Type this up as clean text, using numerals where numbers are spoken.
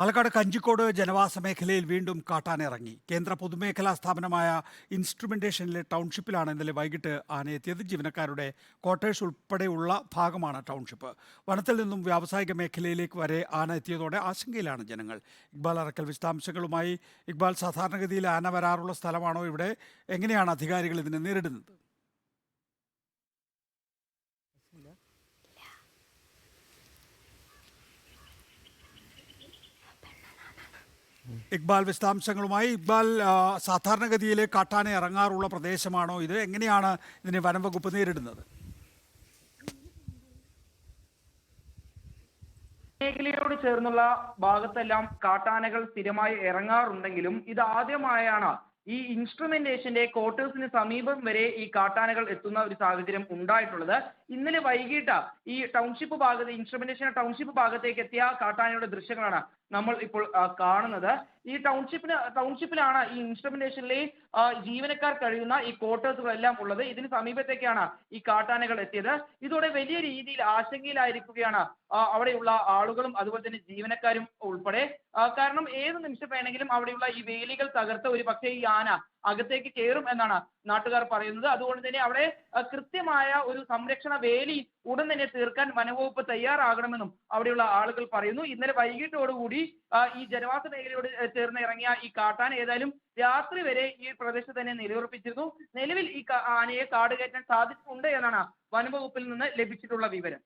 പാലക്കാട് കഞ്ചിക്കോട് ജനവാസ മേഖലയിൽ വീണ്ടും കാട്ടാനിറങ്ങി. കേന്ദ്ര പൊതുമേഖലാ സ്ഥാപനമായ ഇൻസ്ട്രുമെന്റേഷനിലെ ടൗൺഷിപ്പിലാണ് ഇന്നലെ വൈകിട്ട് ആന എത്തിയത്. ജീവനക്കാരുടെ ക്വാർട്ടേഴ്സ് ഉൾപ്പെടെയുള്ള ഭാഗമാണ് ടൗൺഷിപ്പ്. വനത്തിൽ നിന്നും വ്യാവസായിക മേഖലയിലേക്ക് വരെ ആന എത്തിയതോടെ ആശങ്കയിലാണ് ജനങ്ങൾ. ഇക്ബാൽ അറക്കൽ വിശദാംശങ്ങളുമായി. ഇക്ബാൽ, സാധാരണഗതിയിൽ ആന വരാറുള്ള സ്ഥലമാണോ ഇവിടെ? എങ്ങനെയാണ് അധികാരികൾ ഇതിനെ നേരിടുന്നത്? ഇക്ബാൽ വിശദാംശങ്ങളുമായി. ഇക്ബാൽ, സാധാരണഗതിയിൽ കാട്ടാന ഇറങ്ങാറുള്ള പ്രദേശമാണോ ഇത്? എങ്ങനെയാണ് ഇതിനെ വനം വകുപ്പ് നേരിടുന്നത്? മേഖലയോട് ചേർന്നുള്ള ഭാഗത്തെല്ലാം കാട്ടാനകൾ സ്ഥിരമായി ഇറങ്ങാറുണ്ടെങ്കിലും ഇത് ആദ്യമായാണ് ഈ ഇൻസ്ട്രുമെന്റേഷന്റെ ക്വാർട്ടേഴ്സിന് സമീപം വരെ ഈ കാട്ടാനകൾ എത്തുന്ന ഒരു സാഹചര്യം ഉണ്ടായിട്ടുള്ളത്. ഇന്നലെ വൈകിട്ട് ഈ ടൗൺഷിപ്പ് ഭാഗത്ത് ഇൻസ്ട്രുമെന്റേഷൻ ടൗൺഷിപ്പ് ഭാഗത്തേക്ക് എത്തിയ കാട്ടാനയുടെ ദൃശ്യങ്ങളാണ് നമ്മൾ ഇപ്പോൾ കാണുന്നത്. ഈ ടൗൺഷിപ്പിലാണ് ഈ ഇൻസ്ട്രുമെന്റേഷനിലെ ജീവനക്കാർ കഴിയുന്ന ഈ ക്വാർട്ടേഴ്സുകളെല്ലാം ഉള്ളത്. ഇതിന് സമീപത്തേക്കാണ് ഈ കാട്ടാനകൾ എത്തിയത്. ഇതോടെ വലിയ രീതിയിൽ ആശങ്കയിലായിരിക്കുകയാണ് അവിടെയുള്ള ആളുകളും അതുപോലെ തന്നെ ജീവനക്കാരും ഉൾപ്പെടെ. കാരണം ഏത് നിമിഷം വേണമെങ്കിലും അവിടെയുള്ള ഈ വേലികൾ തകർത്ത് ഒരു പക്ഷേ ഈ ആന അകത്തേക്ക് കയറും എന്നാണ് നാട്ടുകാർ പറയുന്നത്. അതുകൊണ്ട് തന്നെ അവിടെ കൃത്യമായ ഒരു സംരക്ഷണ വേലി ഉടൻ തന്നെ തീർക്കാൻ വനംവകുപ്പ് തയ്യാറാകണമെന്നും അവിടെയുള്ള ആളുകൾ പറയുന്നു. ഇന്നലെ വൈകിട്ടോടുകൂടി ഈ ജനവാസ മേഖലയോട് ചേർന്ന് ഇറങ്ങിയ ഈ കാട്ടാന ഏതായാലും രാത്രി വരെ ഈ പ്രദേശത്ത് തന്നെ നിലയുറപ്പിച്ചിരുന്നു. നിലവിൽ ഈ ആനയെ കാട് കയറ്റാൻ സാധിച്ചിട്ടുണ്ട് എന്നാണ് വനംവകുപ്പിൽ നിന്ന് ലഭിച്ചിട്ടുള്ള വിവരം.